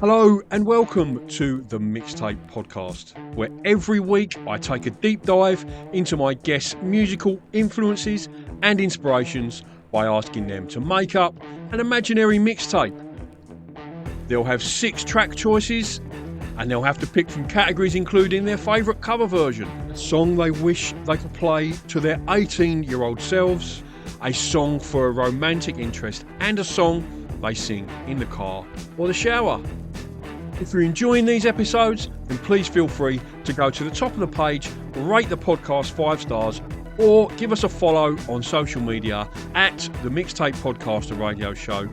Hello and welcome to the Mixtape podcast, where every week I take a deep dive into my guests' musical influences and inspirations by asking them to make up an imaginary mixtape. They'll have 6 track choices and they'll have to pick from categories including their favourite cover version, a song they wish they could play to their 18-year-old selves, a song for a romantic interest, and a song they sing in the car or the shower. If you're enjoying these episodes, then please feel free to go to the top of the page, rate the podcast 5 stars, or give us a follow on social media at the Mixtape Podcast and Radio Show.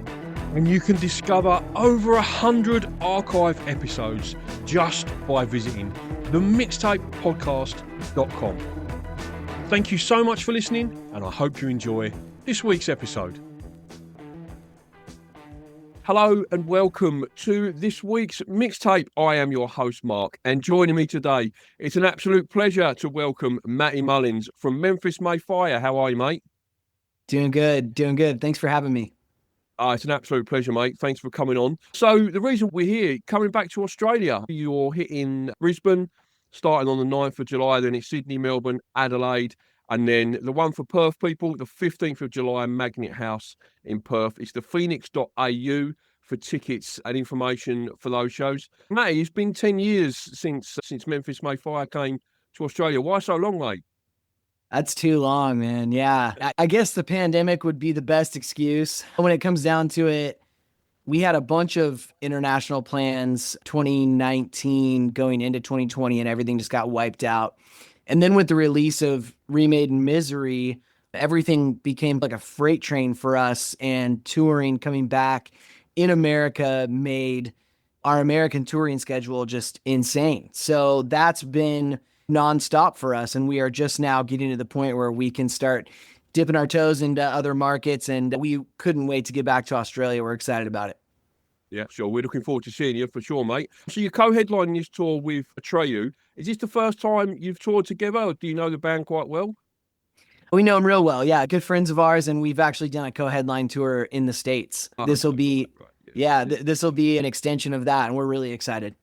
And you can discover over 100 archive episodes just by visiting themixtapepodcast.com. Thank you so much for listening, and I hope you enjoy this week's episode. Hello and welcome to this week's Mixtape. I am your host, Mark, and joining me today, it's an absolute pleasure to welcome Matty Mullins from Memphis May Fire. How are you, mate? Doing good. Thanks for having me. It's an absolute pleasure, mate. Thanks for coming on. So the reason we're here, coming back to Australia, you're hitting Brisbane, starting on the 9th of July, then it's Sydney, Melbourne, Adelaide, and then the one for Perth people, the 15th of July, Magnet House in Perth. It's the phoenix.au for tickets and information for those shows. Matty, it's been 10 years since Memphis May Fire came to Australia. Why so long, mate? That's too long, man. Yeah. I guess the pandemic would be the best excuse. When it comes down to it, we had a bunch of international plans, 2019 going into 2020, and everything just got wiped out. And then with the release of Remade in Misery, everything became like a freight train for us, and touring coming back in America made our American touring schedule just insane. So that's been nonstop for us. And we are just now getting to the point where we can start dipping our toes into other markets, and we couldn't wait to get back to Australia. We're excited about it. Yeah, sure. We're looking forward to seeing you for sure, mate. So you're co-headlining this tour with Atreyu. Is this the first time you've toured together, or do you know the band quite well? We know them real well. Yeah, good friends of ours, and we've actually done a co-headline tour in the States. This will be, this will be an extension of that, and we're really excited.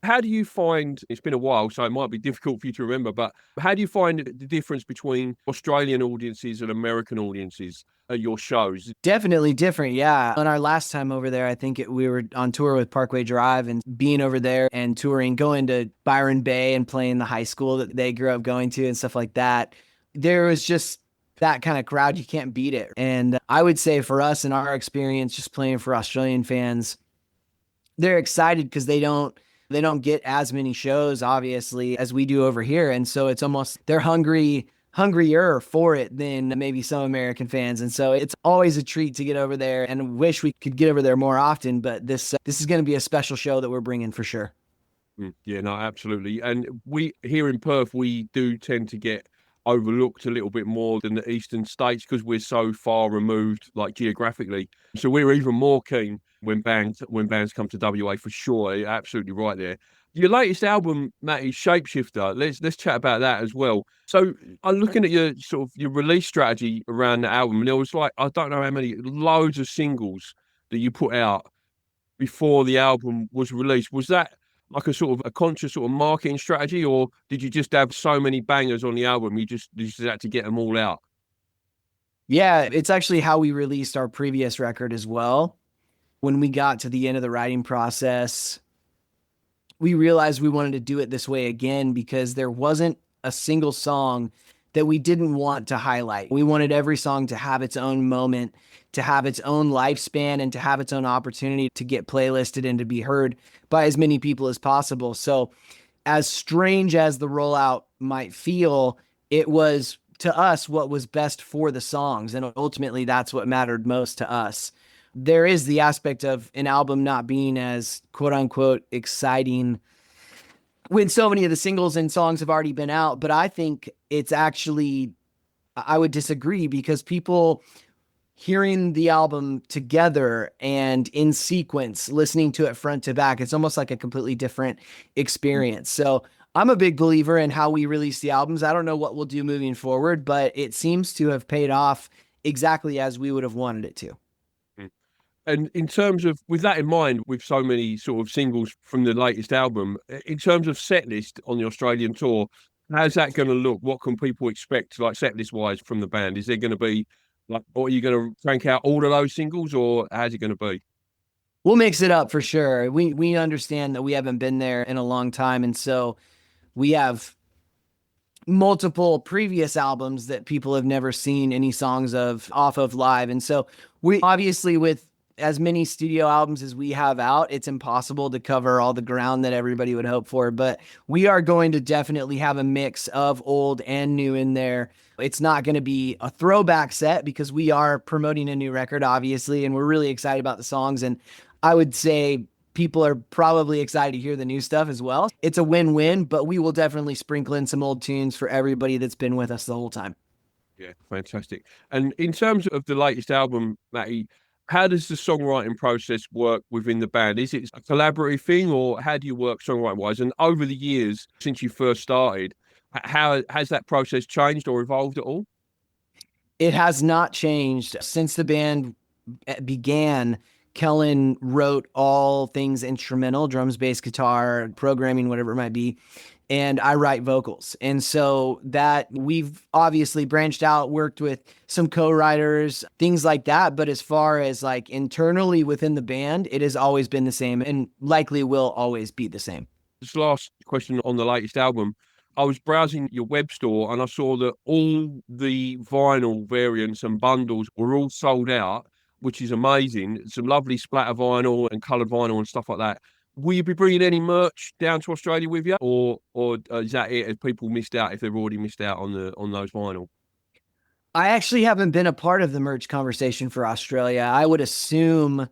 How do you find, it's been a while, so it might be difficult for you to remember, but how do you find the difference between Australian audiences and American audiences at your shows? Definitely different, yeah. On our last time over there, I think we were on tour with Parkway Drive, and being over there and touring, going to Byron Bay and playing the high school that they grew up going to and stuff like that, there was just that kind of crowd. You can't beat it. And I would say for us, in our experience, just playing for Australian fans, they're excited because they don't get as many shows, obviously, as we do over here. And so it's almost, they're hungrier for it than maybe some American fans. And so it's always a treat to get over there, and wish we could get over there more often. But this is going to be a special show that we're bringing for sure. Yeah, no, absolutely. And we here in Perth, we do tend to get overlooked a little bit more than the eastern states because we're so far removed, like geographically. So we're even more keen when bands come to WA for sure. You're absolutely right there. Your latest album, Matty, Shapeshifter. Let's chat about that as well. So I'm looking at your release strategy around the album, and there was like, I don't know how many, loads of singles that you put out before the album was released. Was that like a sort of a conscious sort of marketing strategy, or did you just have so many bangers on the album you just had to get them all out? Yeah, it's actually how we released our previous record as well. When we got to the end of the writing process, we realized we wanted to do it this way again because there wasn't a single song that we didn't want to highlight. We wanted every song to have its own moment, to have its own lifespan, and to have its own opportunity to get playlisted and to be heard by as many people as possible. So as strange as the rollout might feel, it was, to us, what was best for the songs. And ultimately, that's what mattered most to us. There is the aspect of an album not being as quote unquote exciting when so many of the singles and songs have already been out. But I think it's actually, I would disagree, because people hearing the album together and in sequence, listening to it front to back, it's almost like a completely different experience. So I'm a big believer in how we release the albums. I don't know what we'll do moving forward, but it seems to have paid off exactly as we would have wanted it to. And in terms of, with that in mind, with so many sort of singles from the latest album, in terms of set list on the Australian tour, how's that going to look? What can people expect, like set list wise, from the band? Is there going to be like, or are you going to crank out all of those singles, or how's it going to be? We'll mix it up for sure. We understand that we haven't been there in a long time, and so we have multiple previous albums that people have never seen any songs of off of live. And so we obviously, with as many studio albums as we have out, it's impossible to cover all the ground that everybody would hope for, but we are going to definitely have a mix of old and new in there. It's not going to be a throwback set because we are promoting a new record, obviously, and we're really excited about the songs. And I would say people are probably excited to hear the new stuff as well. It's a win-win, but we will definitely sprinkle in some old tunes for everybody that's been with us the whole time. Yeah, fantastic. And in terms of the latest album, Matty, how does the songwriting process work within the band? Is it a collaborative thing, or how do you work songwriting wise? And over the years since you first started, how has that process changed or evolved at all? It has not changed since the band began. Kellen wrote all things instrumental, drums, bass, guitar, programming, whatever it might be. And I write vocals. And so that we've obviously branched out, worked with some co-writers, things like that. But as far as like internally within the band, it has always been the same and likely will always be the same. This last question on the latest album, I was browsing your web store and I saw that all the vinyl variants and bundles were all sold out, which is amazing. Some lovely splatter vinyl and coloured vinyl and stuff like that. Will you be bringing any merch down to Australia with you, or is that it? As people missed out if they've already missed out on those vinyl? I actually haven't been a part of the merch conversation for Australia. I would assume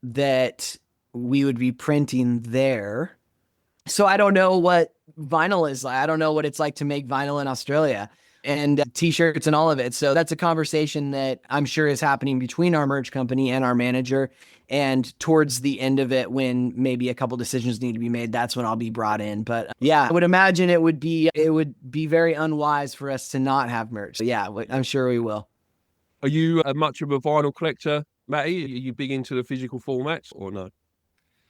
that we would be printing there. So I don't know what vinyl is like. I don't know what it's like to make vinyl in Australia and t-shirts and all of it. So that's a conversation that I'm sure is happening between our merch company and our manager. And towards the end of it, when maybe a couple decisions need to be made, that's when I'll be brought in. But yeah, I would imagine it would be very unwise for us to not have merch. So yeah, I'm sure we will. Are you much of a vinyl collector, Matty? Are you big into the physical formats or no?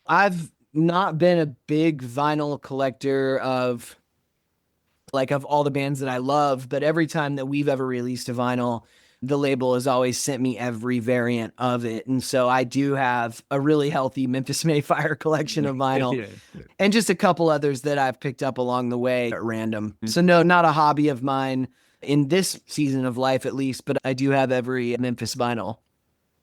I've not been a big vinyl collector of all the bands that I love, but every time that we've ever released a vinyl, the label has always sent me every variant of it. And so I do have a really healthy Memphis May Fire collection of vinyl yeah. And just a couple others that I've picked up along the way at random. Mm-hmm. So no, not a hobby of mine in this season of life, at least, but I do have every Memphis vinyl.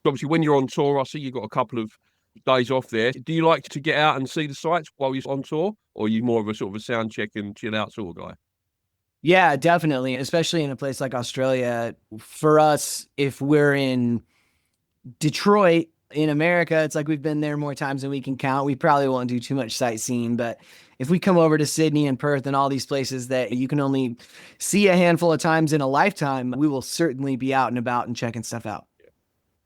Obviously, when you're on tour, I see you've got a couple of days off there. Do you like to get out and see the sights while you're on tour, or are you more of a sort of a sound check and chill out sort of guy? Yeah, definitely. Especially in a place like Australia. For us, if we're in Detroit, in America, it's like we've been there more times than we can count. We probably won't do too much sightseeing, but if we come over to Sydney and Perth and all these places that you can only see a handful of times in a lifetime, we will certainly be out and about and checking stuff out.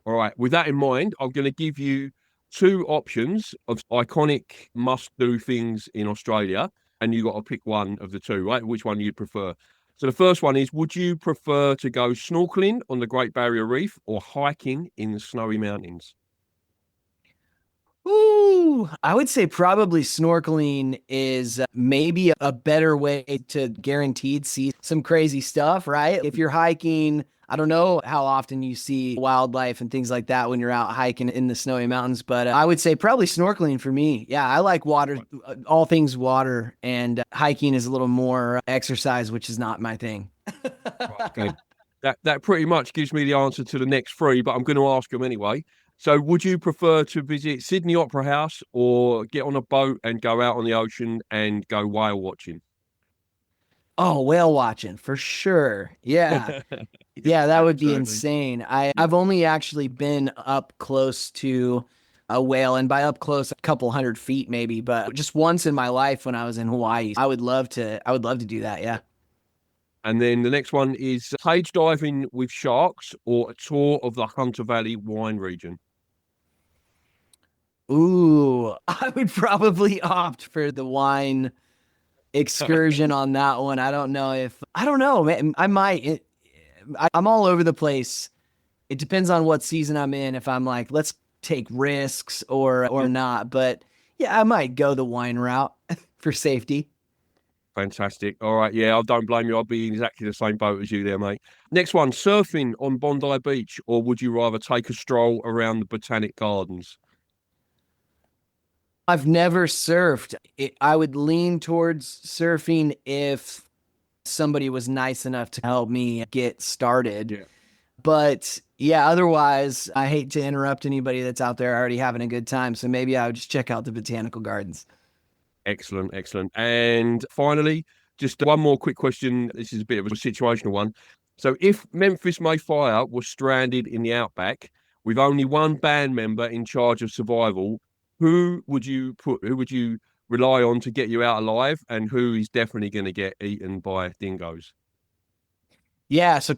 All right. With that in mind, I'm going to give you two options of iconic must-do things in Australia, and you got to pick one of the two, right? Which one you'd prefer. So the first one is, would you prefer to go snorkeling on the Great Barrier Reef or hiking in the snowy mountains? Ooh, I would say probably snorkeling is maybe a better way to guaranteed see some crazy stuff, right? If you're hiking, I don't know how often you see wildlife and things like that when you're out hiking in the snowy mountains, but I would say probably snorkeling for me. Yeah, I like water, all things water, and hiking is a little more exercise, which is not my thing. Okay. That pretty much gives me the answer to the next three, but I'm going to ask them anyway. So would you prefer to visit Sydney Opera House or get on a boat and go out on the ocean and go whale watching? Oh, whale watching for sure. Yeah. Yeah, that would be insane. I've only actually been up close to a whale, and by up close, a couple 100 feet maybe, but just once in my life when I was in Hawaii. I would love to do that. Yeah. And then the next one is cage diving with sharks or a tour of the Hunter Valley wine region. Ooh, I would probably opt for the wine excursion on that one. I don't know, man. I might. I'm all over the place. It depends on what season I'm in. If I'm like, let's take risks or not. But yeah, I might go the wine route for safety. Fantastic. All right. Yeah, I don't blame you. I'll be in exactly the same boat as you there, mate. Next one, surfing on Bondi Beach, or would you rather take a stroll around the Botanic Gardens? I've never surfed. I would lean towards surfing if somebody was nice enough to help me get started. Yeah. But yeah, otherwise, I hate to interrupt anybody that's out there already having a good time. So maybe I would just check out the botanical gardens. Excellent, excellent. And finally, just one more quick question. This is a bit of a situational one. So, if Memphis May Fire was stranded in the outback with only one band member in charge of survival, who would you put? Who would you rely on to get you out alive, and who is definitely going to get eaten by dingoes? Yeah, so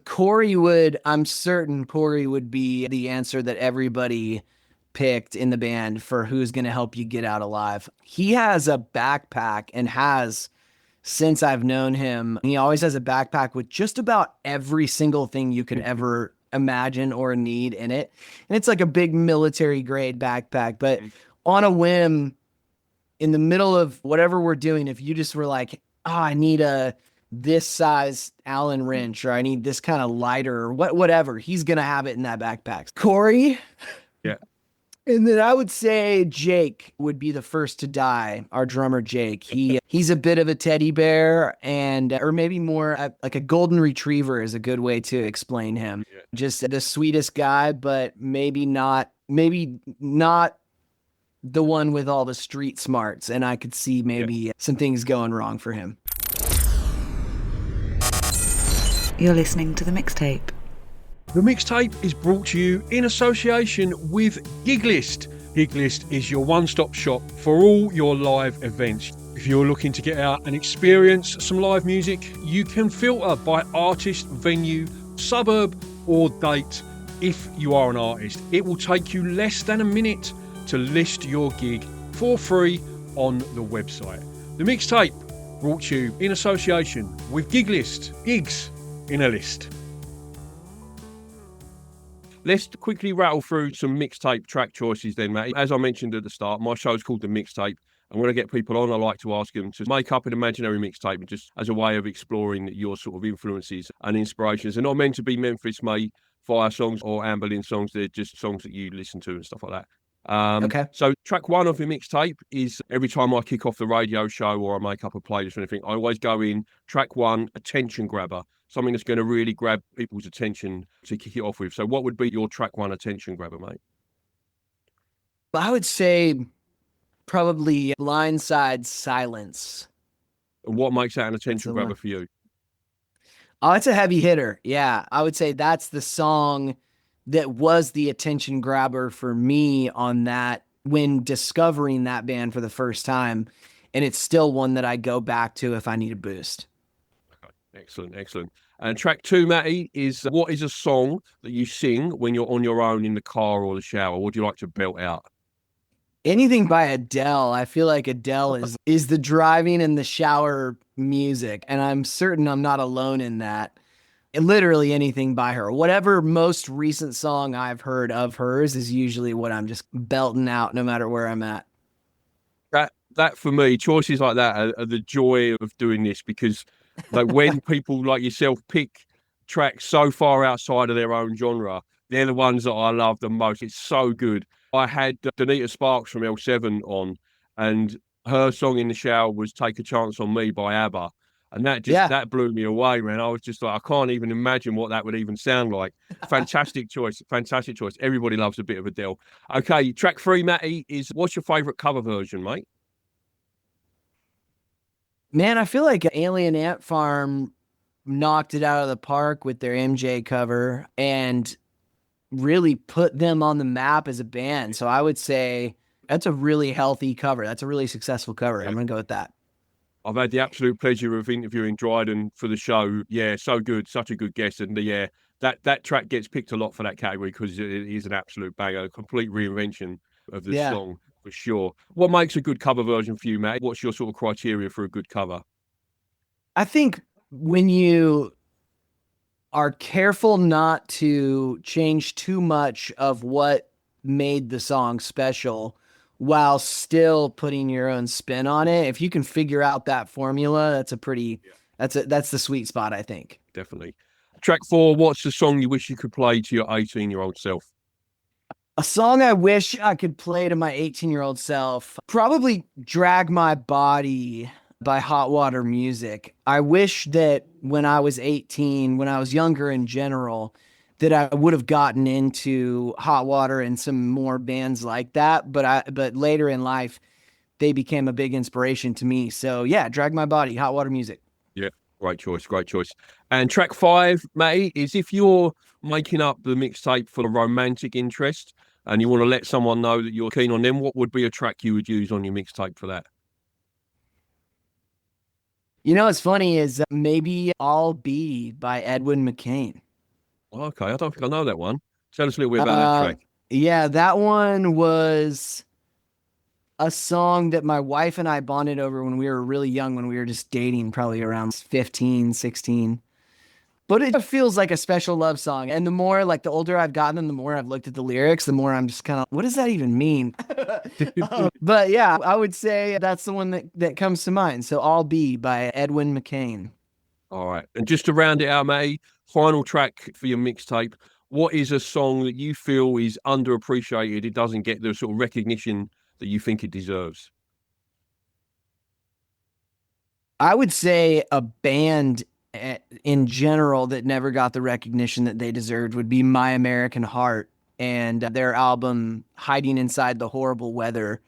I'm certain Corey would be the answer that everybody picked in the band for who's going to help you get out alive. He has a backpack and has since I've known him. He always has a backpack with just about every single thing you could ever imagine or need in it. And it's like a big military grade backpack, but on a whim, in the middle of whatever we're doing, if you just were like, oh, I need this size Allen wrench, or I need this kind of lighter, or whatever, he's gonna have it in that backpack. Corey. Yeah. And then I would say Jake would be the first to die. Our drummer Jake. He's a bit of a teddy bear, or maybe more like a golden retriever is a good way to explain him. Yeah. Just the sweetest guy, but maybe not the one with all the street smarts. And I could see maybe some things going wrong for him. You're listening to the Mixtape. The Mixtape is brought to you in association with Giglist. Giglist is your one-stop shop for all your live events. If you're looking to get out and experience some live music, you can filter by artist, venue, suburb or date. If you are an artist, it will take you less than a minute to list your gig for free on the website. The Mixtape brought to you in association with Giglist. Gigs in a list. Let's quickly rattle through some mixtape track choices then, Matty. As I mentioned at the start, my show's called The Mixtape. And when I get people on, I like to ask them to make up an imaginary mixtape just as a way of exploring your sort of influences and inspirations. They're not meant to be Memphis May Fire songs or Amber Lynn songs. They're just songs that you listen to and stuff like that. Okay. So track one of the mixtape is every time I kick off the radio show or I make up a playlist or anything, I always go in track one, attention grabber. Something that's going to really grab people's attention to kick it off with. So what would be your track one attention grabber, mate? I would say probably Blindside Silence. And what makes that an attention grabber for you? Oh, it's a heavy hitter. Yeah, I would say that's the song that was the attention grabber for me on that when discovering that band for the first time. And it's still one that I go back to if I need a boost. Excellent, excellent. And track two, Matty, is what is a song that you sing when you're on your own in the car or the shower? What do you like to belt out? Anything by Adele. I feel like Adele is the driving and the shower music. And I'm certain I'm not alone in that. And literally anything by her. Whatever most recent song I've heard of hers is usually what I'm just belting out no matter where I'm at. That for me, choices like that are the joy of doing this, because like when people like yourself pick tracks so far outside of their own genre, they're the ones that I love the most. It's so good. I had Donita Sparks from L7 on, and her song in the shower was Take a Chance on Me by ABBA. And that blew me away, man. I was just like, I can't even imagine what that would even sound like. Fantastic choice. Fantastic choice. Everybody loves a bit of Adele. Okay, track three, Matty, is what's your favourite cover version, mate? Man, I feel like Alien Ant Farm knocked it out of the park with their MJ cover and really put them on the map as a band. So I would say that's a really healthy cover. That's a really successful cover. Yeah. I'm going to go with that. I've had the absolute pleasure of interviewing Dryden for the show. Yeah, so good. Such a good guest. And yeah, that track gets picked a lot for that category because it is an absolute banger, a complete reinvention of the song. For sure. What makes a good cover version for you, Matt? What's your sort of criteria for a good cover? I think when you are careful not to change too much of what made the song special while still putting your own spin on it. If you can figure out that formula, that's the sweet spot, I think. Definitely. Track 4, what's the song you wish you could play to your 18-year-old self? A song I wish I could play to my 18-year-old self, probably Drag My Body by Hot Water Music. I wish that when I was 18, when I was younger in general, that I would have gotten into Hot Water and some more bands like that. But later in life, they became a big inspiration to me. So yeah, Drag My Body, Hot Water Music. Yeah, great choice. And track 5, Matty, is if you're making up the mixtape for a romantic interest and you want to let someone know that you're keen on them, what would be a track you would use on your mixtape for that? You know what's funny is maybe I'll Be by Edwin McCain. Okay, I don't think I know that one. Tell us a little bit about that track. Yeah, that one was a song that my wife and I bonded over when we were really young, when we were just dating, probably around 15, 16. But it feels like a special love song. And the more, like, the older I've gotten and the more I've looked at the lyrics, the more I'm just kind of, what does that even mean? But yeah, I would say that's the one that comes to mind. So I'll Be by Edwin McCain. All right. And just to round it out, Matty, final track for your mixtape. What is a song that you feel is underappreciated? It doesn't get the sort of recognition that you think it deserves? I would say a band in general that never got the recognition that they deserved would be My American Heart and their album Hiding Inside the Horrible Weather.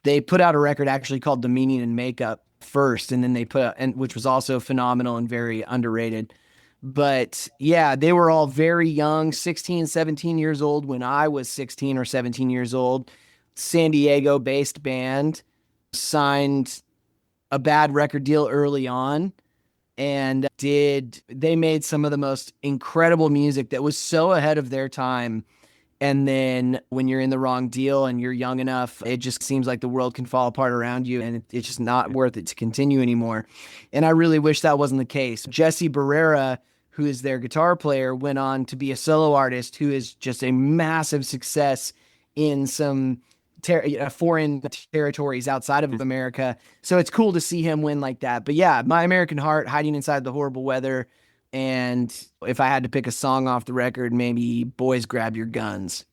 They put out a record actually called The Meaning in Makeup first, and then they which was also phenomenal and very underrated. But yeah, they were all very young, 16, 17 years old when I was 16 or 17 years old. San Diego based band, signed a bad record deal early on, and they made some of the most incredible music that was so ahead of their time. And then when you're in the wrong deal and you're young enough, it just seems like the world can fall apart around you, and it's just not worth it to continue anymore. And I really wish that wasn't the case. Jesse Barrera, who is their guitar player, went on to be a solo artist who is just a massive success in some foreign territories outside of America. So it's cool to see him win like that. But yeah, My American Heart, Hiding Inside the Horrible Weather. And if I had to pick a song off the record, maybe Boys Grab Your Guns.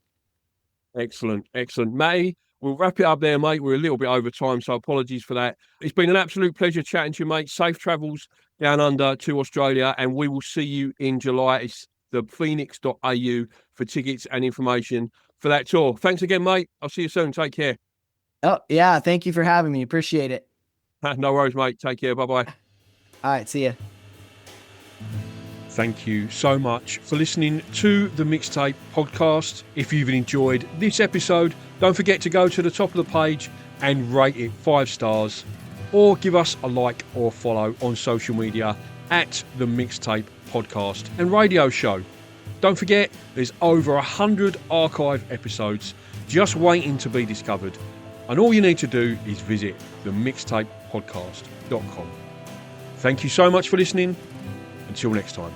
Excellent. Matty, we'll wrap it up there, mate. We're a little bit over time, so apologies for that. It's been an absolute pleasure chatting to you, mate. Safe travels down under to Australia, and we will see you in July. It's the phoenix.au for tickets and information for that tour. Thanks again, mate. I'll see you soon. Take care. Oh, yeah. Thank you for having me. Appreciate it. No worries, mate. Take care. Bye-bye. All right. See ya. Thank you so much for listening to the Mixtape podcast. If you've enjoyed this episode, don't forget to go to the top of the page and rate it 5 stars, or give us a like or follow on social media at the Mixtape podcast and radio show. Don't forget, there's over 100 archive episodes just waiting to be discovered. And all you need to do is visit themixtapepodcast.com. Thank you so much for listening. Until next time.